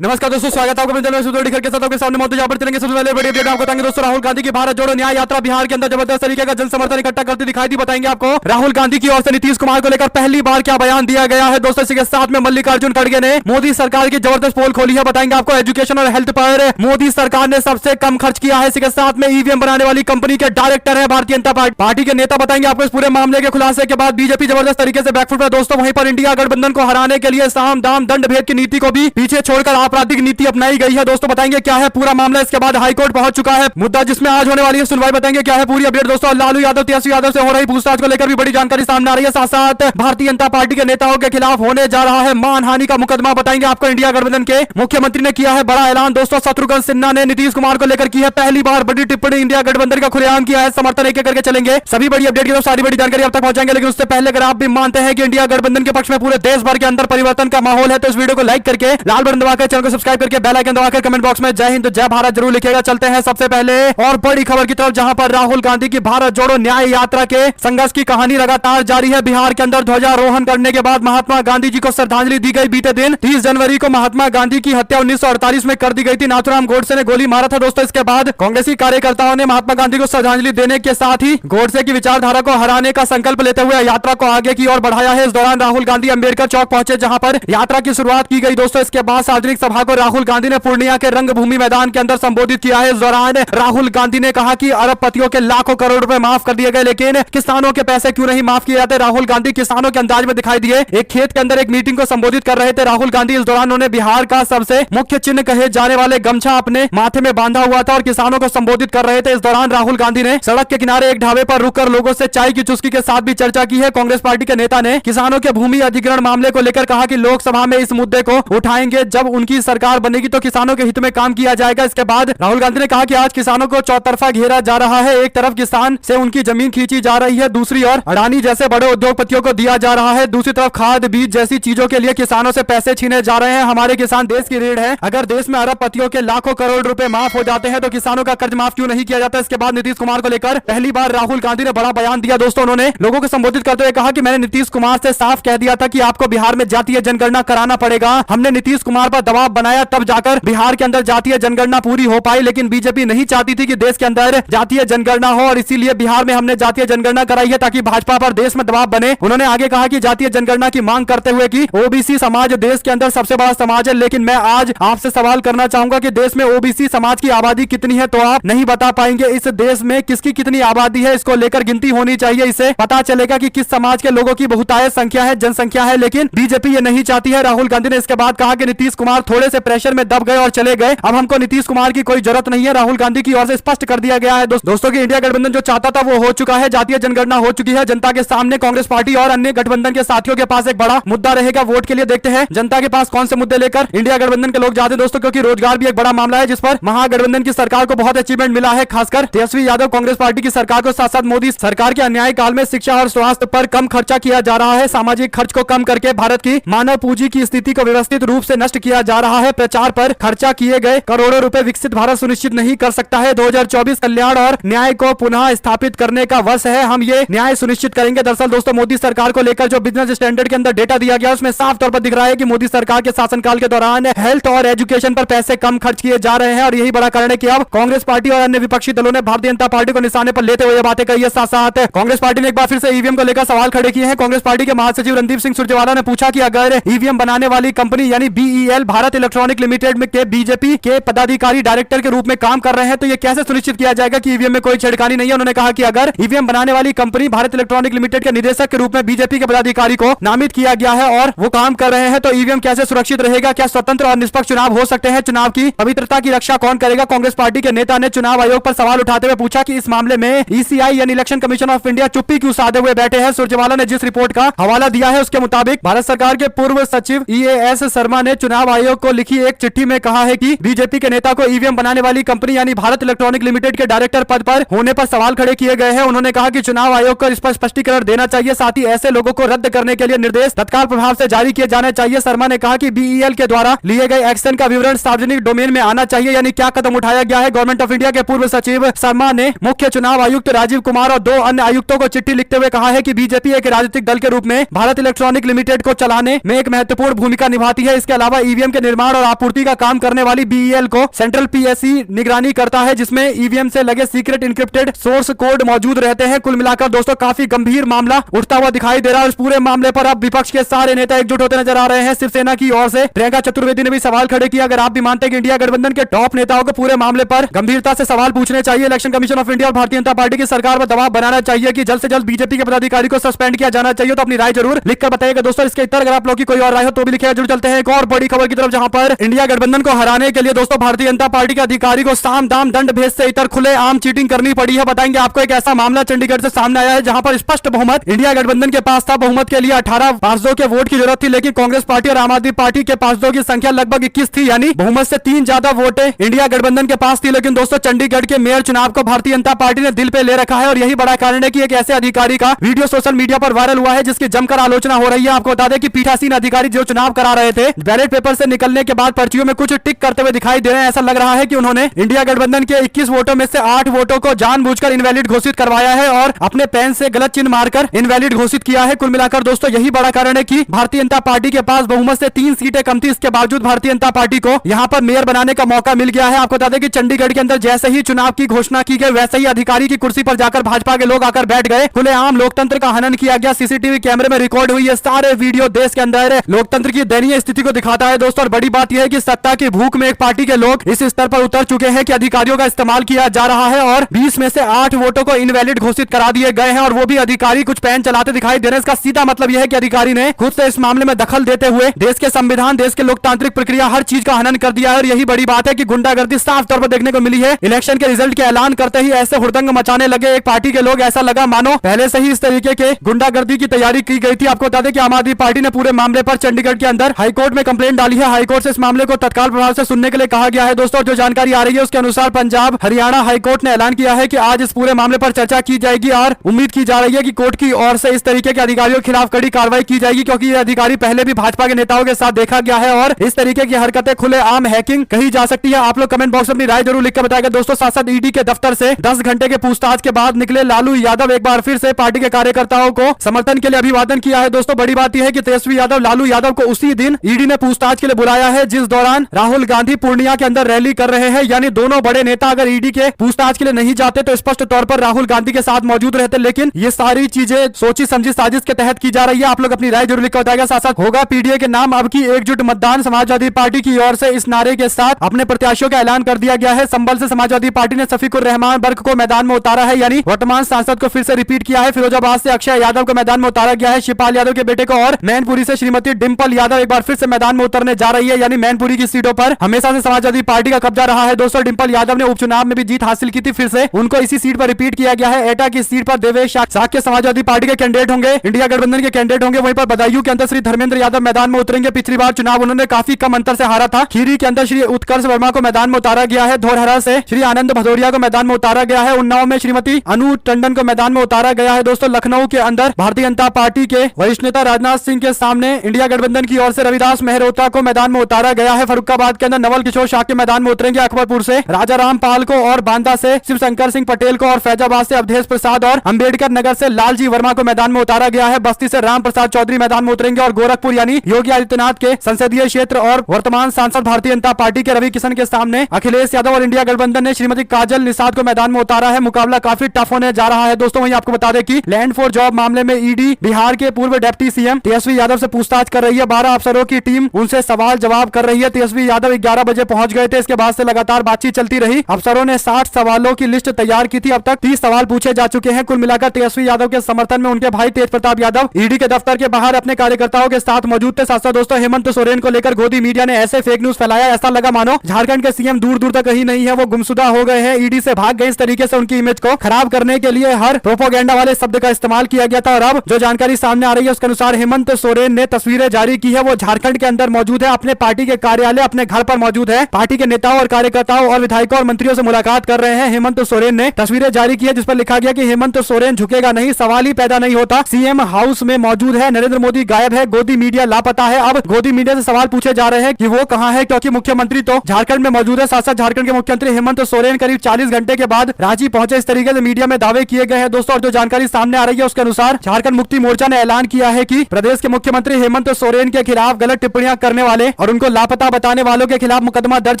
नमस्कार दोस्तों, स्वागत है आपका अपने चैनल में के साथ आपके सामने मौजूद। यहाँ पर चलेंगे सबसे पहले बड़ी अपडेट आपको बताएंगे दोस्तों। राहुल गांधी की भारत जोड़ो न्याय यात्रा बिहार के अंदर जबरदस्त तरीके का जन समर्थन इकट्ठा करती दिखाई दी। बताएंगे आपको राहुल गांधी की ओर से नीतीश कुमार को लेकर पहली बार क्या बयान दिया गया है दोस्तों। इसी के साथ में मल्लिकार्जुन खड़गे ने मोदी सरकार की जबरदस्त पोल खोली है। बताएंगे आपको एजुकेशन और हेल्थ पर मोदी सरकार ने सबसे कम खर्च किया है। इसी के साथ में ईवीएम बनाने वाली कंपनी के डायरेक्टर है भारतीय जनता पार्टी के नेता। बताएंगे आपको इस पूरे मामले के खुलासे के बाद बीजेपी जबरदस्त तरीके से बैकफुट है दोस्तों। वहीं पर इंडिया गठबंधन को हराने के लिए साम दाम दंड भेद की नीति को भी पीछे छोड़कर आपराधिक नीति अपनाई गई है दोस्तों। बताएंगे क्या है पूरा मामला। इसके बाद हाईकोर्ट पहुंच चुका है मुद्दा जिसमें आज होने वाली है सुनवाई। बताएंगे क्या है पूरी अपडेट दोस्तों। लालू यादव तेजस्वी यादव से हो रही पूछताछ को लेकर भी बड़ी जानकारी सामने आ रही है। साथ साथ भारतीय जनता पार्टी के नेताओं के खिलाफ होने जा रहा है मानहानि का मुकदमा। बताएंगे आपको इंडिया गठबंधन के मुख्यमंत्री ने किया है बड़ा ऐलान दोस्तों। शत्रुघ्न सिन्हा ने नीतीश कुमार को लेकर की है पहली बार बड़ी टिप्पणी। इंडिया गठबंधन का खुलेआम किया है समर्थन। एक करके चलेंगे सभी बड़ी अपडेट की सारी बड़ी जानकारी अब तक पहुंचाएंगे। लेकिन उससे पहले अगर आप भी मानते हैं कि इंडिया गठबंधन के पक्ष में पूरे देश भर के अंदर परिवर्तन का माहौल है तो इस वीडियो को लाइक करके लाल बटन दबाकर चैनल को सब्सक्राइब करके बेल आइकन दबाकर कमेंट बॉक्स में जय हिंद जय भारत जरूर लिखेगा। चलते हैं सबसे पहले और बड़ी खबर की तरफ, जहां पर राहुल गांधी की भारत जोड़ो न्याय यात्रा के संघर्ष की कहानी लगातार जारी है। बिहार के अंदर ध्वजारोहण करने के बाद महात्मा गांधी जी को श्रद्धांजलि दी गई। बीते दिन 30 जनवरी को महात्मा गांधी की हत्या 1948 में कर दी गई थी। नाथूराम गोडसे ने गोली मारा था दोस्तों। इसके बाद कांग्रेसी कार्यकर्ताओं ने महात्मा गांधी को श्रद्धांजलि देने के साथ ही गोडसे की विचारधारा को हराने का संकल्प लेते हुए यात्रा को आगे की ओर बढ़ाया है। इस दौरान राहुल गांधी अंबेडकर चौक पहुंचे जहां पर यात्रा की शुरुआत की गई दोस्तों। इसके बाद सार्वजनिक सभा को राहुल गांधी ने पूर्णिया के रंगभूमि मैदान के अंदर संबोधित किया है। इस दौरान राहुल गांधी ने कहा कि अरबपतियों के लाखों करोड़ रुपए माफ कर दिए गए, लेकिन किसानों के पैसे क्यों नहीं माफ किए जाते। राहुल गांधी किसानों के अंदाज में दिखाई दिए। एक खेत के अंदर एक मीटिंग को संबोधित कर रहे थे राहुल गांधी। इस दौरान उन्होंने बिहार का सबसे मुख्य चिन्ह कहे जाने वाले गमछा अपने माथे में बांधा हुआ था और किसानों को संबोधित कर रहे थे। इस दौरान राहुल गांधी ने सड़क के किनारे एक ढाबे पर रुककर लोगों से चाय की चुस्की के साथ भी चर्चा की है। कांग्रेस पार्टी के नेता ने किसानों के भूमि अधिग्रहण मामले को लेकर कहा कि लोकसभा में इस मुद्दे को उठाएंगे। जब उनकी सरकार बनेगी तो किसानों के हित में काम किया जाएगा। इसके बाद राहुल गांधी ने कहा कि आज किसानों को चौतरफा घेरा जा रहा है। एक तरफ किसान से उनकी जमीन खींची जा रही है, दूसरी ओर अडानी जैसे बड़े उद्योगपतियों को दिया जा रहा है। दूसरी तरफ खाद बीज जैसी चीजों के लिए किसानों से पैसे छीने जा रहे हैं। हमारे किसान देश की रीढ़ है। अगर देश में अरबपतियों के लाखों करोड़ रुपए माफ हो जाते हैं तो किसानों का कर्ज माफ क्यों नहीं किया जाता। इसके बाद नीतीश कुमार को लेकर पहली बार राहुल गांधी ने बड़ा बयान दिया दोस्तों। उन्होंने लोगों को संबोधित करते हुए कहा कि मैंने नीतीश कुमार से साफ कह दिया था कि आपको बिहार में जातीय जनगणना कराना पड़ेगा। हमने नीतीश कुमार पर दबाव बनाया, तब जाकर बिहार के अंदर जातीय जनगणना पूरी हो पाई। लेकिन बीजेपी नहीं चाहती थी कि देश के अंदर जातीय जनगणना हो और इसीलिए बिहार में हमने जातीय जनगणना कराई है ताकि भाजपा पर देश में दबाव बने। उन्होंने आगे कहा कि जातीय जनगणना की मांग करते हुए कि ओबीसी समाज देश के अंदर सबसे बड़ा समाज है। लेकिन मैं आज आपसे सवाल करना चाहूंगा कि देश में ओबीसी समाज की आबादी कितनी है तो आप नहीं बता पाएंगे। इस देश में किसकी कितनी आबादी है इसको लेकर गिनती होनी चाहिए। इससे पता चलेगा कि किस समाज के लोगों की बहुतायत संख्या है, जनसंख्या है। लेकिन बीजेपी ये नहीं चाहती है। राहुल गांधी ने इसके बाद कहा कि नीतीश कुमार थोड़े से प्रेशर में दब गए और चले गए। अब हमको नीतीश कुमार की कोई जरूरत नहीं है। राहुल गांधी की ओर से स्पष्ट कर दिया गया है दोस्तों की इंडिया गठबंधन जो चाहता था वो हो चुका है। जातीय जनगणना हो चुकी है। जनता के सामने कांग्रेस पार्टी और अन्य गठबंधन के साथियों के पास एक बड़ा मुद्दा रहेगा वोट के लिए। देखते हैं जनता के पास कौन से मुद्दे लेकर इंडिया गठबंधन के लोग जाते हैं दोस्तों, क्योंकि रोजगार भी एक बड़ा मामला है जिस पर महागठबंधन की सरकार को बहुत अचीवमेंट मिला है। खासकर तेजस्वी यादव कांग्रेस पार्टी की सरकार को, साथ साथ मोदी सरकार के अन्याय काल में शिक्षा और स्वास्थ्य पर कम खर्चा किया जा रहा है। सामाजिक खर्च को कम करके भारत की मानव पूंजी की स्थिति को व्यवस्थित रूप से नष्ट किया जा रहा है। प्रचार पर खर्चा किए गए करोड़ों रुपए विकसित भारत सुनिश्चित नहीं कर सकता है। 2024 कल्याण और न्याय को पुनः स्थापित करने का वर्ष है। हम ये न्याय सुनिश्चित करेंगे। दरअसल दोस्तों मोदी सरकार को लेकर जो बिजनेस स्टैंडर्ड के अंदर डेटा दिया गया उसमें साफ तौर पर दिख रहा है कि मोदी सरकार के शासनकाल के दौरान हेल्थ और एजुकेशन पर पैसे कम खर्च किए जा रहे हैं और यही बड़ा कारण है कि अब कांग्रेस पार्टी और अन्य विपक्षी दलों ने भारतीय जनता पार्टी को निशाने पर लेते हुए बातें कही है। साथ साथ कांग्रेस पार्टी ने एक बार फिर से ईवीएम को लेकर सवाल खड़े किए हैं। कांग्रेस पार्टी के महासचिव रणदीप सिंह सुरजेवाला ने पूछा कि अगर ईवीएम बनाने वाली कंपनी यानी बीईएल भारत इलेक्ट्रॉनिक लिमिटेड में के बीजेपी के पदाधिकारी डायरेक्टर के रूप में काम कर रहे हैं तो ये कैसे सुनिश्चित किया जाएगा कि ईवीएम में कोई छेड़खानी नहीं है। उन्होंने कहा कि अगर ईवीएम बनाने वाली कंपनी भारत इलेक्ट्रॉनिक लिमिटेड के निदेशक के रूप में बीजेपी के पदाधिकारी को नामित किया गया है और वो काम कर रहे हैं तो ईवीएम कैसे सुरक्षित रहेगा। क्या स्वतंत्र और निष्पक्ष चुनाव हो सकते हैं। चुनाव की पवित्रता की रक्षा कौन करेगा। कांग्रेस पार्टी के नेता ने चुनाव आयोग पर सवाल उठाते हुए पूछा कि इस मामले में ईसीआई यानी इलेक्शन कमीशन ऑफ इंडिया चुप्पी क्यों साधे हुए बैठे हैं। सुरजेवाला ने जिस रिपोर्ट का हवाला दिया है उसके मुताबिक भारत सरकार के पूर्व सचिव ईएएस शर्मा ने चुनाव आयोग को लिखी एक चिट्ठी में कहा है कि बीजेपी के नेता को ईवीएम बनाने वाली कंपनी यानी भारत इलेक्ट्रॉनिक लिमिटेड के डायरेक्टर पद पर होने पर सवाल खड़े किए गए हैं। उन्होंने कहा कि चुनाव आयोग को इस पर स्पष्टीकरण देना चाहिए। साथ ही ऐसे लोगों को रद्द करने के लिए निर्देश तत्काल प्रभाव से जारी किए जाने चाहिए। शर्मा ने कहा कि बीईएल के द्वारा लिए गए एक्शन का विवरण सार्वजनिक डोमेन में आना चाहिए, यानी क्या कदम उठाया गया है। गवर्नमेंट ऑफ इंडिया के पूर्व सचिव शर्मा ने मुख्य चुनाव आयुक्त राजीव कुमार और 2 अन्य आयुक्तों को चिट्ठी लिखते हुए कहा है कि बीजेपी एक राजनीतिक दल के रूप में भारत इलेक्ट्रॉनिक लिमिटेड को चलाने में एक महत्वपूर्ण भूमिका निभाती है। इसके अलावा ईवीएम के निर्माण और आपूर्ति का काम करने वाली बीईएल को सेंट्रल पीएससी निगरानी करता है, जिसमें ईवीएम से लगे सीक्रेट इंक्रिप्टेड सोर्स कोड मौजूद रहते हैं। कुल मिलाकर दोस्तों काफी गंभीर मामला उठता हुआ दिखाई दे रहा है। इस पूरे मामले पर अब विपक्ष के सारे नेता एकजुट होते नजर आ रहे हैं। शिवसेना की ओर से प्रियंका चतुर्वेदी ने भी सवाल खड़े किया, अगर आप भी मानते हैं कि इंडिया गठबंधन के टॉप नेताओं को पूरे मामले पर गंभीरता से सवाल पूछने चाहिए, इलेक्शन कमीशन ऑफ इंडिया और भारतीय जनता पार्टी की सरकार पर दबाव बनाना चाहिए कि जल्द से जल्द बीजेपी के पदाधिकारी को सस्पेंड किया जाना चाहिए, तो अपनी राय जरूर लिखकर बताइएगा दोस्तों। इसके उत्तर अगर आप लोग की कोई और राय हो तो भी लिखिएगा। जरूर चलते हैं एक और बड़ी खबर की तरफ, जहां पर इंडिया गठबंधन को हराने के लिए दोस्तों भारतीय जनता पार्टी के अधिकारी को साम दाम दंड भेद से इतर खुले आम चीटिंग करनी पड़ी है। बताएंगे आपको एक ऐसा मामला चंडीगढ़ से सामने आया है जहां पर स्पष्ट बहुमत इंडिया गठबंधन के पास था। बहुमत के लिए 18 पार्षदों के वोट की जरूरत थी, लेकिन कांग्रेस पार्टी और आम आदमी पार्टी के पार्षदों की संख्या लगभग 21 थी, यानी बहुमत से 3 ज्यादा वोटें इंडिया गठबंधन के पास थी। लेकिन दोस्तों चंडीगढ़ के मेयर चुनाव को भारतीय जनता पार्टी ने दिल पे ले रखा है और यही बड़ा कारण है कि एक ऐसे अधिकारी का वीडियो सोशल मीडिया पर वायरल हुआ है जिसकी जमकर आलोचना हो रही है। आपको बता दें कि पीठासीन अधिकारी जो चुनाव करा रहे थे, बैलेट पेपर से निकलने के बाद पर्चियों में कुछ टिक करते हुए दिखाई दे रहे हैं। ऐसा लग रहा है कि उन्होंने इंडिया गठबंधन के 21 वोटों में से 8 वोटों को जानबूझकर इनवैलिड घोषित करवाया है और अपने पेन से गलत चिन्ह मारकर इनवैलिड घोषित किया है। कुल मिलाकर दोस्तों यही बड़ा कारण है कि भारतीय जनता पार्टी के पास बहुमत से 3 सीटें कम थी, इसके बावजूद भारतीय जनता पार्टी को यहां पर मेयर बनाने का मौका मिल गया है। आपको बता दें कि चंडीगढ़ के अंदर जैसे ही चुनाव की घोषणा की गई, वैसे ही अधिकारी की कुर्सी पर जाकर भाजपा के लोग आकर बैठ गए। खुलेआम लोकतंत्र का हनन किया गया। सीसीटीवी कैमरे में रिकॉर्ड हुई है सारे वीडियो देश के अंदर लोकतंत्र की दयनीय स्थिति को दिखाता है दोस्तों। और बड़ी बात यह है कि सत्ता की भूख में एक पार्टी के लोग इस स्तर पर उतर चुके हैं कि अधिकारियों का इस्तेमाल किया जा रहा है और 20 में से 8 वोटों को इनवैलिड घोषित करा दिए गए हैं और वो भी अधिकारी कुछ पेन चलाते दिखाई दे रहे हैं। इसका सीधा मतलब यह है कि अधिकारी ने खुद से इस मामले में दखल देते हुए देश के संविधान, देश के लोकतांत्रिक प्रक्रिया, हर चीज का हनन कर दिया है। और यही बड़ी बात है कि गुंडागर्दी साफ तौर पर देखने को मिली है। इलेक्शन के रिजल्ट के ऐलान करते ही ऐसे हुड़दंग मचाने लगे एक पार्टी के लोग, ऐसा लगा मानो पहले से ही इस तरीके के गुंडागर्दी की तैयारी की गई थी। आपको बता दें कि आम आदमी पार्टी ने पूरे मामले पर चंडीगढ़ के अंदर हाईकोर्ट में कंप्लेंट डाली है। हाईकोर्ट से इस मामले को तत्काल प्रभाव से सुनने के लिए कहा गया है दोस्तों। जो जानकारी आ रही है उसके अनुसार पंजाब हरियाणा हाईकोर्ट ने ऐलान किया है कि आज इस पूरे मामले पर चर्चा की जाएगी और उम्मीद की जा रही है कि कोर्ट की ओर से इस तरीके के अधिकारियों के खिलाफ कड़ी कार्रवाई की जाएगी, क्योंकि ये अधिकारी पहले भी भाजपा के नेताओं के साथ देखा गया है और इस तरीके की हरकतें खुलेआम हैकिंग कही जा सकती है। आप लोग कमेंट बॉक्स में अपनी राय जरूर लिखकर बताएगा दोस्तों। साथ साथ ईडी के दफ्तर से 10 घंटे के पूछताछ के बाद निकले लालू यादव एक बार फिर से पार्टी के कार्यकर्ताओं को समर्थन के लिए अभिवादन किया है दोस्तों। बड़ी बात यह है कि तेजस्वी यादव लालू यादव को उसी दिन ईडी ने पूछताछ के लिए बुलाया है जिस दौरान राहुल गांधी पूर्णिया के अंदर रैली कर रहे हैं। यानी दोनों बड़े नेता अगर ईडी के पूछताछ के लिए नहीं जाते तो स्पष्ट तौर पर राहुल गांधी के साथ मौजूद रहते, लेकिन ये सारी चीजें सोची समझी साजिश के तहत की जा रही है। आप लोग अपनी राय जरूर लिखकर बताएगा। साथ साथ होगा पीडीए के नाम अब की एकजुट मतदान। समाजवादी पार्टी की ओर से इस नारे के साथ अपने प्रत्याशियों का ऐलान कर दिया गया है। संभल से समाजवादी पार्टी ने शफीकुर रहमान बर्क को मैदान में उतारा है, यानी वर्तमान सांसद को फिर से रिपीट किया है। फिरोजाबाद से अक्षय यादव को मैदान में उतारा गया है, शिवपाल यादव के बेटे को, और मैनपुरी से श्रीमती डिंपल यादव एक बार फिर से मैदान में उतरने जा रही है। यानी मैनपुरी की सीटों पर हमेशा से समाजवादी पार्टी का कब्जा रहा है दोस्तों। डिंपल यादव ने उपचुनाव में भी जीत हासिल की थी, फिर से उनको इसी सीट पर रिपीट किया गया है। एटा की सीट पर देवेश साक्य समाजवादी पार्टी के कैंडिडेट होंगे, इंडिया गठबंधन के कैंडिडेट होंगे। वहीं पर बदायूं के अंदर श्री धर्मेंद्र यादव मैदान में उतरेंगे। पिछली बार चुनाव उन्होंने काफी कम अंतर से हारा था। खीरी के अंदर श्री उत्कर्ष वर्मा को मैदान में उतारा गया है। धौरहरा से श्री आनंद भदौरिया को मैदान में उतारा गया है। उन्नाव में श्रीमती अनु टंडन को मैदान में उतारा गया है दोस्तों। लखनऊ के अंदर भारतीय जनता पार्टी के वरिष्ठ नेता राजनाथ सिंह के सामने इंडिया गठबंधन की ओर से रविदास मेहरोत्रा को मैदान में उतारा गया है। फरुखाबाद के अंदर नवल किशोर शाह के मैदान में उतरेंगे। अकबरपुर से राजा राम पाल को और बांदा से शिवशंकर सिंह पटेल को और फैजाबाद से अवधेश प्रसाद और अंबेडकर नगर से लालजी वर्मा को मैदान में उतारा गया है। बस्ती से राम प्रसाद चौधरी मैदान में उतरेंगे और गोरखपुर यानी योगी आदित्यनाथ के संसदीय क्षेत्र और वर्तमान सांसद भारतीय जनता पार्टी के रवि किशन के सामने अखिलेश यादव और इंडिया गठबंधन ने श्रीमती काजल निषाद को मैदान में उतारा है। मुकाबला काफी टफ होने जा रहा है दोस्तों। वहीं आपको बता दें कि लैंड फॉर जॉब मामले में ईडी बिहार के पूर्व डिप्टी सीएम तेजस्वी यादव से पूछताछ कर रही है। 12 अफसरों की टीम उनसे सवाल जवाब कर रही है। तेजस्वी यादव 11 बजे पहुंच गए थे। इसके बाद से लगातार बातचीत चलती रही। अफसरों ने 60 सवालों की लिस्ट तैयार की थी। अब तक 30 सवाल पूछे जा चुके हैं। कुल मिलाकर तेजस्वी यादव के समर्थन में उनके भाई तेज प्रताप यादव ईडी के दफ्तर के बाहर अपने कार्यकर्ताओं के साथ मौजूद थे। साथ दोस्तों हेमंत सोरेन को लेकर गोदी मीडिया ने ऐसे फेक न्यूज फैलाया, ऐसा लगा मानो झारखंड के सीएम दूर दूर तक ही नहीं है, वो गुमशुदा हो गए हैं, ईडी से भाग गए। इस तरीके से उनकी इमेज को खराब करने के लिए हर प्रोपोगेंडा वाले शब्द का इस्तेमाल किया गया था। और अब जो जानकारी सामने आ रही है उसके अनुसार हेमंत सोरेन ने तस्वीरें जारी की है। वो झारखंड के अंदर मौजूद है, अपने पार्टी के कार्यालय अपने घर पर मौजूद है। पार्टी के नेताओं और कार्यकर्ताओं और विधायकों और मंत्रियों से मुलाकात कर रहे हैं। हेमंत सोरेन ने तस्वीरें जारी की है जिस पर लिखा गया कि हेमंत सोरेन झुकेगा नहीं, सवाल ही पैदा नहीं होता। सीएम हाउस में मौजूद है, नरेंद्र मोदी गायब है, गोदी मीडिया लापता है। अब गोदी मीडिया से सवाल पूछे जा रहे हैं कि वो कहां है, क्योंकि मुख्यमंत्री तो झारखंड में मौजूद है। साथ साथ झारखंड के मुख्यमंत्री हेमंत सोरेन करीब 40 घंटे के बाद रांची पहुंचे। इस तरीके से मीडिया में दावे किए गए हैं दोस्तों। और जो जानकारी सामने आ रही है उसके अनुसार झारखंड मुक्ति मोर्चा ने ऐलान किया है कि प्रदेश के मुख्यमंत्री हेमंत सोरेन के खिलाफ गलत टिप्पणियां करने वाले और उनको लापता बताने वालों के खिलाफ मुकदमा दर्ज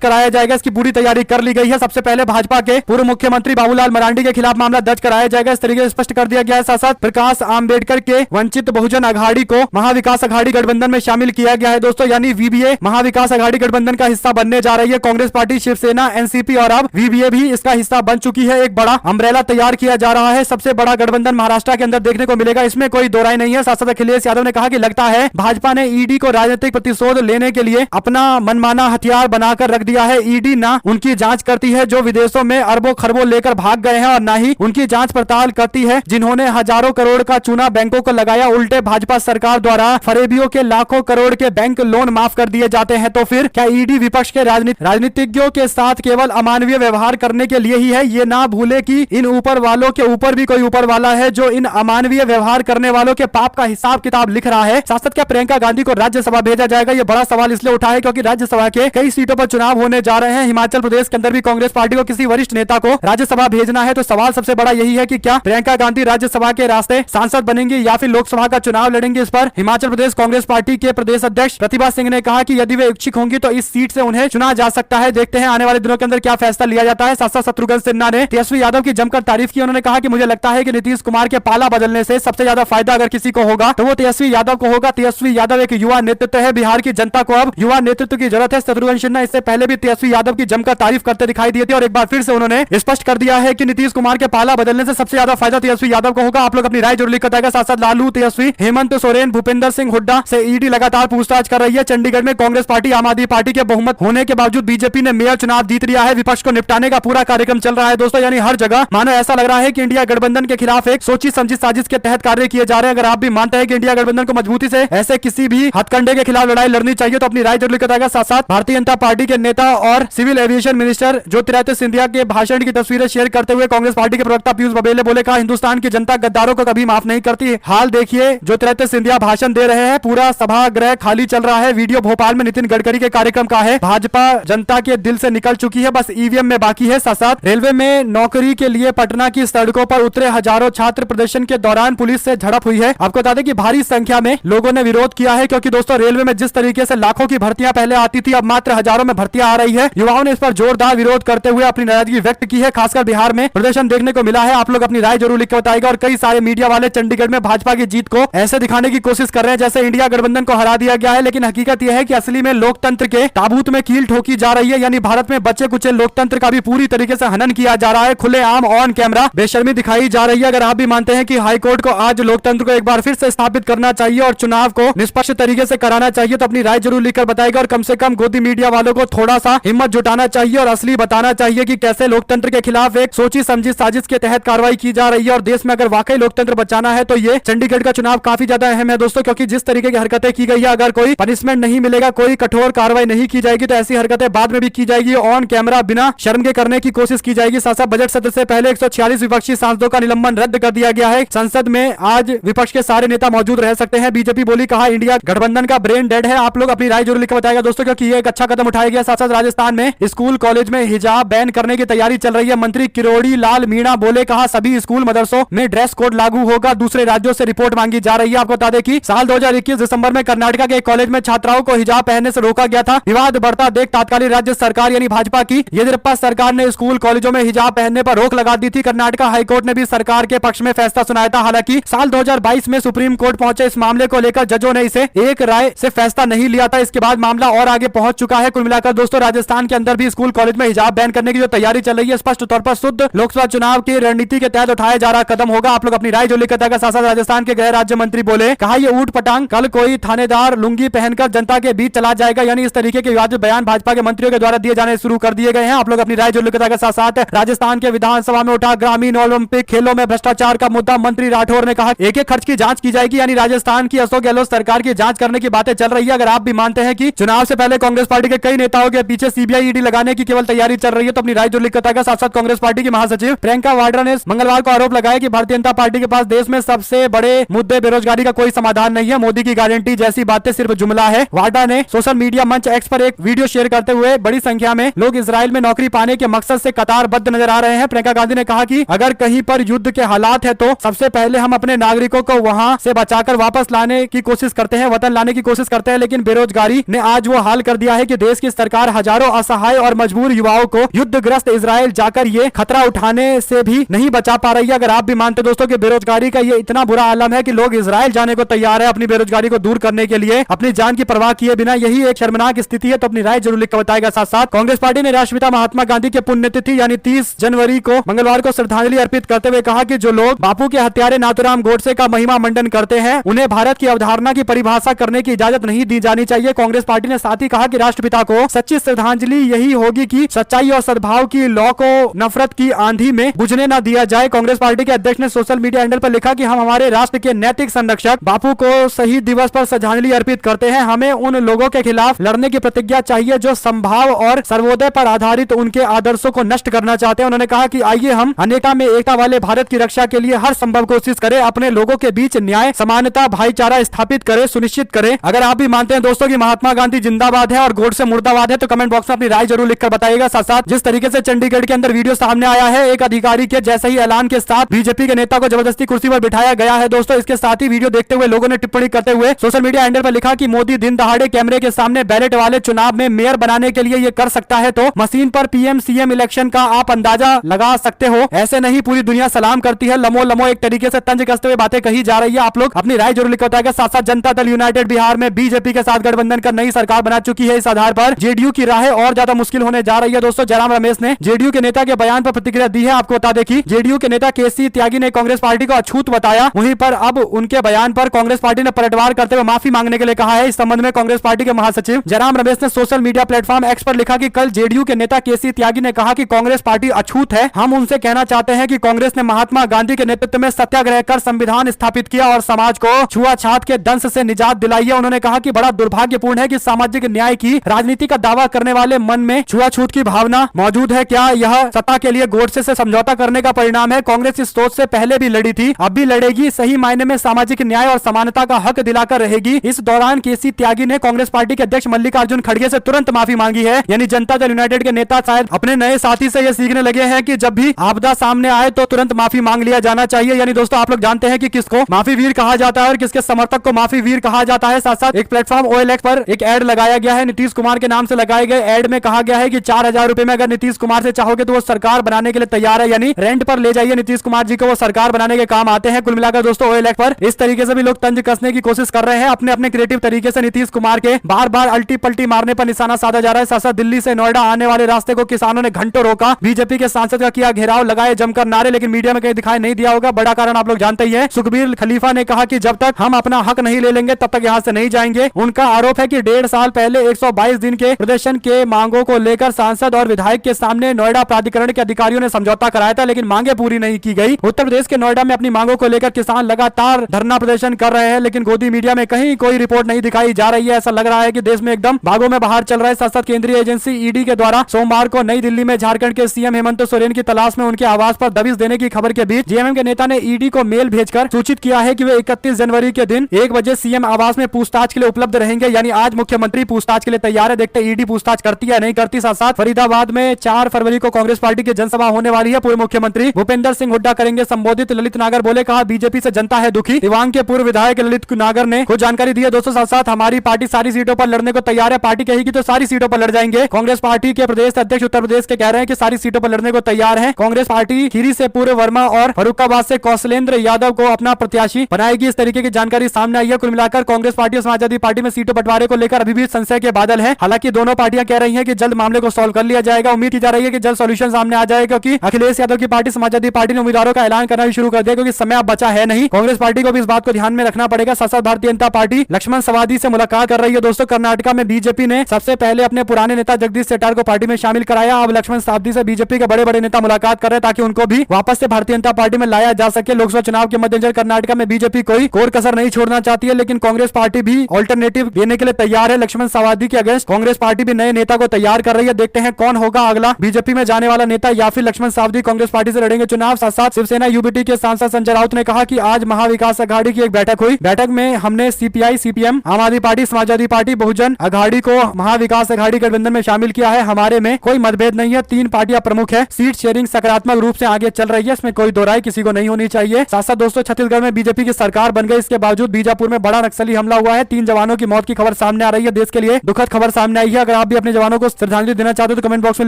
कराया जाएगा। इसकी पूरी तैयारी कर ली गई है। सबसे पहले भाजपा के पूर्व मुख्यमंत्री बाबूलाल मरांडी के खिलाफ मामला दर्ज कराया जाएगा, इस तरीके से स्पष्ट कर दिया गया है। साथ साथ प्रकाश आंबेडकर के वंचित बहुजन अघाड़ी को महाविकास अघाड़ी गठबंधन में शामिल किया गया है दोस्तों, यानी वीबीए महाविकास अघाड़ी गठबंधन का हिस्सा बनने जा रही है कांग्रेस पार्टी, शिवसेना, एनसीपी और अब वीबीए भी इसका हिस्सा बन चुकी है। एक बड़ा अम्ब्रेला तैयार किया जा रहा है। सबसे बड़ा गठबंधन महाराष्ट्र के अंदर देखने को मिलेगा, इसमें कोई दो राय नहीं है। साथ साथ अखिलेश यादव ने कहा कि लगता है भाजपा ने ईडी को राजनीतिक प्रतिशोध लेने के लिए अपना मनमाना हथियार बनाकर रख दिया है। ईडी ना उनकी जांच करती है जो विदेशों में अरबों खरबों लेकर भाग गए हैं, और ना ही उनकी जांच पड़ताल करती है जिन्होंने हजारों करोड़ का चूना बैंकों को लगाया। उल्टे भाजपा सरकार द्वारा फरेबियों के लाखों करोड़ के बैंक लोन माफ कर दिए जाते हैं। तो फिर क्या ईडी विपक्ष के राजनीतिज्ञों के साथ केवल अमानवीय व्यवहार करने के लिए ही है? ये ना भूले कि इन ऊपर वालों के ऊपर भी कोई ऊपर वाला है जो इन अमानवीय व्यवहार करने वालों के पाप का हिसाब किताब लिख रहा है। साथ साथ क्या प्रियंका गांधी को राज्यसभा भेजा जाएगा? ये बड़ा सवाल इसलिए उठा है क्योंकि राज्यसभा के कई सीटों पर चुनाव होने जा रहे हैं। हिमाचल प्रदेश के अंदर भी कांग्रेस पार्टी को किसी वरिष्ठ नेता को राज्यसभा भेजना है। तो सवाल सबसे बड़ा यही है कि क्या प्रियंका गांधी राज्यसभा के रास्ते सांसद बनेंगी या फिर लोकसभा का चुनाव लड़ेंगे? इस पर हिमाचल प्रदेश कांग्रेस पार्टी के प्रदेश अध्यक्ष प्रतिभा सिंह ने कहा कि यदि वे इच्छुक होंगी तो इस सीट से उन्हें चुना जा सकता है। देखते हैं आने वाले दिनों के अंदर क्या फैसला लिया जाता है। साथ साथ शत्रुघ्न सिन्हा ने तेजस्वी यादव की जमकर तारीफ की। उन्होंने कहा कि मुझे लगता है कि नीतीश कुमार के पाला बदलने से सबसे ज्यादा फायदा अगर किसी को होगा तो वो तेजस्वी यादव को होगा। तेजस्वी यादव एक युवा नेतृत्व है, बिहार की जनता को अब युवा नेतृत्व की जरूरत है। शत्रुघ्न सिन्हा इससे पहले भी तेजस्वी यादव की जमकर तारीफ करते दिखाई दिए थे और एक बार फिर से उन्होंने स्पष्ट कर दिया है कि नीतीश कुमार के पाला बदलने से सबसे ज्यादा फायदा तेजस्वी यादव को होगा। आप लोग अपनी राय जरूर लिख बताएगा। साथ साथ लालू, तेजस्वी, हेमंत सोरेन, भूपेंद्र सिंह हुड्डा से ईडी लगातार पूछताछ कर रही है। चंडीगढ़ में कांग्रेस पार्टी आम आदमी पार्टी के बहुमत होने के बावजूद बीजेपी ने मेयर चुनाव जीत लिया है। विपक्ष को निपटाने का पूरा कार्यक्रम चल रहा है दोस्तों, यानी हर जगह मानो ऐसा लग रहा है कि इंडिया गठबंधन के खिलाफ एक सोची समझी साजिश के तहत कार्य किए जा रहे हैं। अगर आप भी मानते हैं कि इंडिया गठबंधन को मजबूती से ऐसे किसी भी हथकंडे के खिलाफ लड़ाई लड़नी चाहिए तो अपनी राय जरूर लिख बताएगा। साथ साथ भारतीय जनता पार्टी के नेता और civil aviation minister Jyotiraditya Scindia के भाषण की तस्वीरें शेयर करते हुए कांग्रेस पार्टी के प्रवक्ता पीयूष बघेल ने बोले, कहा हिंदुस्तान की जनता गद्दारों को कभी माफ नहीं करती। हाल देखिए ज्योतिरादित्य सिंधिया भाषण दे रहे हैं, पूरा सभागृह खाली चल रहा है। वीडियो भोपाल में नितिन गडकरी के कार्यक्रम का है। भाजपा जनता के दिल से निकल चुकी है, बस ईवीएम में बाकी है। साथ साथ रेलवे में नौकरी के लिए पटना की सड़कों पर उतरे हजारों छात्र प्रदर्शन के दौरान पुलिस से झड़प हुई है। आपको बता दें कि भारी संख्या में लोगों ने विरोध किया है क्योंकि दोस्तों रेलवे में जिस तरीके से लाखों की भर्तियां पहले आती थी अब मात्र हजारों में भर्तियां आ रही है। युवाओं ने इस पर जोरदार विरोध करते हुए अपनी नाराजगी व्यक्त की है। खासकर बिहार में प्रदर्शन देखने को मिला है। आप लोग अपनी राय जरूर लिख के बताएगा। और कई सारे मीडिया वाले चंडीगढ़ में भाजपा की जीत को ऐसे दिखाने की कोशिश कर रहे हैं जैसे इंडिया गठबंधन को हरा दिया गया है, लेकिन हकीकत यह है कि असली में लोकतंत्र के ताबूत में कील ठोकी जा रही है। यानी भारत में बचे कुचे लोकतंत्र का भी पूरी तरीके से हनन किया जा रहा है। खुलेआम ऑन कैमरा बेशर्मी दिखाई जा रही है। अगर आप भी मानते हैं कि हाईकोर्ट को आज लोकतंत्र को एक बार फिर से स्थापित करना चाहिए और चुनाव को निष्पक्ष तरीके से कराना चाहिए तो अपनी राय जरूर लिखकर बताएगा। और कम से कम गोदी मीडिया वालों को थोड़ा सा हिम्मत जुटाना चाहिए और असली बताना चाहिए कि कैसे लोकतंत्र के खिलाफ एक सोची समझी साजिश के तहत कार्रवाई की जा रही है। और देश में अगर वाकई लोकतंत्र बचाना है तो ये चंडीगढ़ का चुनाव काफी ज्यादा अहम है दोस्तों, क्योंकि जिस तरीके की हरकतें की गई है, अगर कोई पनिशमेंट नहीं मिलेगा, कोई कठोर कार्रवाई नहीं की जाएगी तो ऐसी हरकतें बाद में भी की जाएगी। ऑन कैमरा बिना शर्म के करने की कोशिश की जाएगी। साथ साथ बजट सत्र से पहले 146 विपक्षी सांसदों का निलंबन रद्द कर दिया गया है। संसद में आज विपक्ष के सारे नेता मौजूद रह सकते हैं। बीजेपी बोली, कहा इंडिया गठबंधन का ब्रेन डेड है। आप लोग अपनी राय जरूर लिखकर बताएगा दोस्तों, क्योंकि ये एक अच्छा कदम उठाया गया। साथ साथ राजस्थान में स्कूल कॉलेज में हिजाब बैन करने की तैयारी चल रही है। मंत्री किरोड़ी लाल मीणा बोले, कहा सभी स्कूल मदरसों में ड्रेस कोड लागू होगा। दूसरे राज्यों से रिपोर्ट मांगी जा रही है। आपको बता दें कि साल 2021 दिसंबर में कर्नाटक के एक कॉलेज में छात्राओं को हिजाब पहनने से रोका गया था। विवाद बढ़ता देख तात्कालिक राज्य सरकार यानी भाजपा की येदियुरप्पा सरकार ने स्कूल कॉलेजों में हिजाब पहनने पर रोक लगा दी थी। कर्नाटक हाईकोर्ट ने भी सरकार के पक्ष में फैसला सुनाया था। हालांकि साल 2022 में सुप्रीम कोर्ट पहुंचे इस मामले को लेकर जजों ने इसे एक राय से फैसला नहीं लिया था। इसके बाद मामला और आगे पहुंच चुका है। कुल मिलाकर दोस्तों राजस्थान के अंदर भी स्कूल कॉलेज में हिजाब बैन करने की जो तैयारी चल रही है स्पष्ट तौर पर शुद्ध लोकसभा चुनाव की रणनीति के तहत उठाया जा रहा कदम होगा। आप लोग अपनी राय जो लिखकर बताएगा। साथ साथ राजस्थान के गृह राज्य मंत्री बोले, कहा ये ऊट पटांग कल कोई थानेदार लुंगी पहनकर जनता के बीच चला जाएगा। यानी इस तरीके के विवादित बयान भाजपा के मंत्रियों के द्वारा दिए जाने शुरू कर दिए गए हैं। आप लोग अपनी राय जो लिखकर बताएगा। साथ साथ राजस्थान के विधानसभा में उठा ग्रामीण ओलंपिक खेलों में भ्रष्टाचार का मुद्दा। मंत्री राठौर ने कहा एक एक खर्च की जांच की जाएगी। यानी राजस्थान की अशोक गहलोत सरकार की जांच करने की बातें चल रही है। अगर आप भी मानते हैं कि चुनाव से पहले कांग्रेस पार्टी के कई नेताओं के पीछे सीबीआई ईडी लगाने की केवल तैयारी चल रही है तो अपनी राय जो लिखकर बताएगा। साथ साथ कांग्रेस पार्टी की महासचिव प्रियंका वाड्रा ने मंगलवार को आरोप लगाया कि भारतीय जनता पार्टी के पास देश में सबसे बड़े मुद्दे बेरोजगारी का कोई समाधान नहीं है। मोदी की गारंटी जैसी बातें सिर्फ जुमला है। वाड्रा ने सोशल मीडिया मंच एक्स पर एक वीडियो शेयर करते हुए बड़ी संख्या में लोग इजराइल में नौकरी पाने के मकसद से कतारबद्ध नजर आ रहे हैं। प्रियंका गांधी ने कहा कि अगर कहीं पर युद्ध के हालात है तो सबसे पहले हम अपने नागरिकों को वहां से बचाकर वापस लाने की कोशिश करते हैं, वतन लाने की कोशिश करते हैं, लेकिन बेरोजगारी बेरोजगारी ने आज वो हाल कर दिया है कि देश की सरकार हजारों असहाय और मजबूर युवाओं को युद्धग्रस्त इजराइल जाकर ये खतरा उठाने से भी नहीं बचा पा रही है। अगर आप भी मानते दोस्तों कि बेरोजगारी का ये इतना बुरा आलम है कि लोग इजराइल जाने को तैयार है अपनी बेरोजगारी को दूर करने के लिए, अपनी जान की परवाह किए बिना, यही एक शर्मनाक स्थिति है, तो अपनी राय जरूर लिखकर बताएगा। साथ साथ कांग्रेस पार्टी ने राष्ट्रपिता महात्मा गांधी के पुण्यतिथि यानी 30 जनवरी को मंगलवार को श्रद्धांजलि अर्पित करते हुए कहा कि जो लोग बापू के हत्यारे नाथूराम गोडसे का महिमा मंडन करते हैं उन्हें भारत की अवधारणा की परिभाषा करने की इजाजत नहीं दी जानी चाहिए। कांग्रेस पार्टी ने साथ ही कहा कि राष्ट्रपिता को सच्ची श्रद्धांजलि यही होगी कि सच्चाई और सद्भाव की लौ को नफरत की आंधी में बुझने न दिया जाए। कांग्रेस पार्टी के अध्यक्ष ने सोशल मीडिया हैंडल पर लिखा कि हम हमारे राष्ट्र के नैतिक संरक्षक बापू को शहीद दिवस पर श्रद्धांजलि अर्पित करते हैं। हमें उन लोगों के खिलाफ लड़ने की प्रतिज्ञा चाहिए जो संभाव और सर्वोदय पर आधारित उनके आदर्शों को नष्ट करना चाहते हैं। उन्होंने कहा कि आइए हम अनेकता में एकता वाले भारत की रक्षा के लिए हर संभव कोशिश करें, अपने लोगों के बीच न्याय, समानता, भाईचारा स्थापित करें, सुनिश्चित करें। अगर आप भी मानते हैं दोस्तों कि महात्मा गांधी जिंदाबाद है और गोडसे मुर्दाबाद है तो कमेंट बॉक्स में अपनी राय जरूर लिखकर बताइएगा। साथ साथ जिस तरीके से चंडीगढ़ के अंदर वीडियो सामने आया है एक अधिकारी के जैसे ही ऐलान के साथ बीजेपी के नेता को जबरदस्ती कुर्सी पर बिठाया गया है दोस्तों, इसके साथ ही वीडियो देखते हुए लोगों ने टिप्पणी करते हुए सोशल मीडिया हैंडल पर लिखा कि मोदी दिन दहाड़े कैमरे के सामने बैलेट वाले चुनाव में मेयर बनाने के लिए ये कर सकता है तो मशीन पर पीएम सीएम इलेक्शन का आप अंदाजा लगा सकते हो। ऐसे नहीं पूरी दुनिया सलाम करती है, लमो लमो एक तरीके से तंज कसते हुए बातें कही जा रही है। आप लोग अपनी राय जरूर लिखकर बताएगा। साथ साथ जनता दल यूनाइटेड बिहार में बीजेपी के साथ गठबंधन कर नई सरकार बना चुकी है। इस आधार पर जेडीयू की राह और ज्यादा मुश्किल होने जा रही है दोस्तों। जयराम रमेश ने जेडीयू के नेता के बयान पर प्रतिक्रिया दी है। आपको बता दें कि जेडीयू के नेता केसी त्यागी ने कांग्रेस पार्टी को अछूत बताया, वहीं पर अब उनके बयान पर कांग्रेस पार्टी ने पलटवार करते हुए माफी मांगने के लिए कहा है। इस संबंध में कांग्रेस पार्टी के महासचिव जयराम रमेश ने सोशल मीडिया प्लेटफॉर्म एक्स पर लिखा कि कल जेडीयू के नेता केसी त्यागी ने कहा कि कांग्रेस पार्टी अछूत है। हम उनसे कहना चाहते हैं कि कांग्रेस ने महात्मा गांधी के नेतृत्व में सत्याग्रह कर संविधान स्थापित किया और समाज को छुआछूत के दंश से निजात दिलाई है। उन्होंने कहा कि बड़ा दुर्भाग्यपूर्ण है कि सामाजिक न्याय की राजनीति का दावा करने वाले मन में छुआछूत की भावना मौजूद है। क्या यह सत्ता के लिए गोडसे से समझौता करने का परिणाम है? कांग्रेस इस सोच से पहले भी लड़ी थी, अब भी लड़ेगी, सही मायने में सामाजिक न्याय और समानता का हक दिलाकर रहेगी। इस दौरान केसी त्यागी ने कांग्रेस पार्टी के अध्यक्ष मल्लिकार्जुन खड़गे से तुरंत माफी मांगी है। यानी जनता दल यूनाइटेड के नेता शायद अपने नए साथी से यह सीखने लगे हैं कि जब भी आपदा सामने आए तो तुरंत माफी मांग लिया जाना चाहिए। यानी दोस्तों आप लोग जानते हैं कि किसको माफी वीर कहा जाता है और किसके समर्थक को माफी वीर कहा जाता है। साथ साथ एक प्लेटफॉर्म OLX पर एक एड लगाया गया है, नीतीश कुमार के नाम से लगाए गए एड में कहा गया है कि 4000 रुपए में अगर नीतीश कुमार से चाहोगे तो वो सरकार बनाने के लिए तैयार है। यानी रेंट पर ले जाइए नीतीश कुमार जी को, वो सरकार बनाने के काम आते हैं। कुल मिलाकर दोस्तों OLX पर इस तरीके से भी लोग तंज कसने की कोशिश कर रहे हैं। अपने अपने क्रिएटिव तरीके से नीतीश कुमार के बार बार अल्टी पल्टी मारने पर निशाना साधा जा रहा है। साथ साथ दिल्ली से नोएडा आने वाले रास्ते को किसानों ने घंटों रोका, बीजेपी के सांसद का किया घेराव, लगाए जमकर नारे, लेकिन मीडिया में कहीं दिखाई नहीं दिया होगा। बड़ा कारण आप लोग जानते ही हैं। सुखबीर खलीफा ने कहा कि जब तक हम अपना हक नहीं ले लेंगे तब तक यहां से नहीं जाएंगे। उनका आरोप है कि 1.5 साल पहले 122 दिन के प्रदर्शन के मांगों को लेकर सांसद और विधायक के सामने नोएडा प्राधिकरण के अधिकारियों ने समझौता कराया था, लेकिन मांगे पूरी नहीं की गई। उत्तर प्रदेश के नोएडा में अपनी मांगों को लेकर किसान लगातार धरना प्रदर्शन कर रहे हैं, लेकिन गोदी मीडिया में कहीं कोई रिपोर्ट नहीं दिखाई जा रही है। ऐसा लग रहा है कि देश में एकदम भागों में बाहर चल रहा है। साथ साथ केंद्रीय एजेंसी ईडी के द्वारा सोमवार को नई दिल्ली में झारखंड के सीएम हेमंत सोरेन की तलाश में उनके आवास पर दबिश देने की खबर के बीच जेएमएम के नेता ने ईडी को मेल भेजकर सूचित किया है कि वे 31 जनवरी के दिन 1 बजे सीएम आवास में पूछताछ के लिए उपलब्ध रहेंगे। यानी आज मुख्यमंत्री पूछताछ के लिए तैयार है, देखते ईडी पूछताछ करती है नहीं करती। साथ साथ फरीदाबाद में 4 फरवरी को कांग्रेस पार्टी की जनसभा होने वाली है। पूर्व मुख्यमंत्री भूपेंद्र सिंह हुड्डा करेंगे संबोधित। ललित नागर बोले, कहा बीजेपी से जनता है दुखी। दिवांग के पूर्व विधायक ललित नागर ने खुद जानकारी दी है। दोस्तों साथ साथ हमारी पार्टी सारी सीटों पर लड़ने को तैयार है, पार्टी कहेगी तो सारी सीटों पर लड़ जाएंगे। कांग्रेस पार्टी के प्रदेश अध्यक्ष उत्तर प्रदेश के कह रहे हैं कि सारी सीटों पर लड़ने को तैयार है। कांग्रेस पार्टी खीरी से पूर्व वर्मा और फरुखाबाद से कौशलेंद्र यादव को अपना प्रत्याशी बनाएगी। इस तरीके की जानकारी सामने आई है। कुल मिलाकर कांग्रेस पार्टी और समाजवादी पार्टी में सीटों बंटवारे को लेकर अभी भी संशय के बादल है। हालांकि दोनों पार्टियां कह रही हैं कि जल्द मामले को सॉल्व कर लिया जाएगा। उम्मीद की जा रही है कि जल्द सॉल्यूशन सामने आ जाएगा, क्योंकि अखिलेश यादव की पार्टी समाजवादी पार्टी ने उम्मीदवारों का ऐलान करना भी शुरू कर दिया, क्योंकि समय अब बचा है नहीं। कांग्रेस पार्टी को भी इस बात को ध्यान में रखना पड़ेगा। साथ साथ भारतीय जनता पार्टी लक्ष्मण सवादी से मुलाकात कर रही है। दोस्तों कर्नाटका में बीजेपी ने सबसे पहले अपने पुराने नेता जगदीश शेट्टार को पार्टी में शामिल कराया। अब लक्ष्मण सवादी से बीजेपी के बड़े बड़े नेता मुलाकात कर रहे हैं ताकि उनको भी वापस से भारतीय जनता पार्टी में लाया जा सके। लोकसभा चुनाव के मद्देनजर कर्नाटका में बीजेपी कोई कोर कसर नहीं छोड़ना चाहती है, लेकिन कांग्रेस पार्टी भी ऑल्टरनेटिव देने के लिए तैयार है। लक्ष्मण सवादी के अगेंस्ट कांग्रेस पार्टी भी नए नेता को तैयार कर रही है। देखते हैं कौन होगा अगला बीजेपी में जाने वाला नेता, या फिर लक्ष्मण सवादी कांग्रेस पार्टी से लड़ेंगे चुनाव। साथ साथ शिवसेना यूबीटी के सांसद संजय राउत ने कहा कि आज महाविकास अघाड़ी की एक बैठक हुई। बैठक में हमने सीपीआई, सीपीएम, आम आदमी पार्टी, समाजवादी पार्टी, बहुजन अघाड़ी को महाविकास अघाड़ी गठबंधन में शामिल किया है। हमारे में कोई मतभेद नहीं है, 3 पार्टियां प्रमुख है। सीट शेयरिंग सकारात्मक रूप से आगे चल रही है, इसमें कोई दो राय किसी को नहीं होनी चाहिए। साथ साथ दोस्तों छत्तीसगढ़ में बीजेपी की सरकार बन गई, इसके बावजूद बीजापुर में बड़ा नक्सली हमला हुआ है। 3 जवानों की मौत की खबर खबर सामने आ रही है, देश के लिए दुखद खबर सामने आई है। अगर आप भी अपने जवानों को श्रद्धांजलि देना चाहते हो तो कमेंट बॉक्स में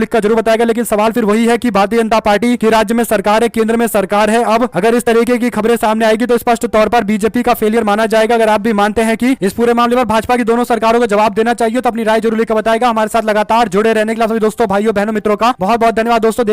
लिखकर जरूर बताएगा। लेकिन सवाल फिर वही है कि भारतीय जनता पार्टी की राज्य में सरकार है, केंद्र में सरकार है। अब अगर इस तरीके की खबरें सामने आएगी तो स्पष्ट तौर पर बीजेपी का फेलियर माना जाएगा। अगर आप भी मानते हैं कि इस पूरे मामले पर भाजपा की दोनों सरकारों को जवाब देना चाहिए तो अपनी राय जरूर लिखकर बताएगा। हमारे साथ लगातार जुड़े रहने के लिए सभी दोस्तों, भाइयों, बहनों, मित्रों का बहुत बहुत धन्यवाद दोस्तों।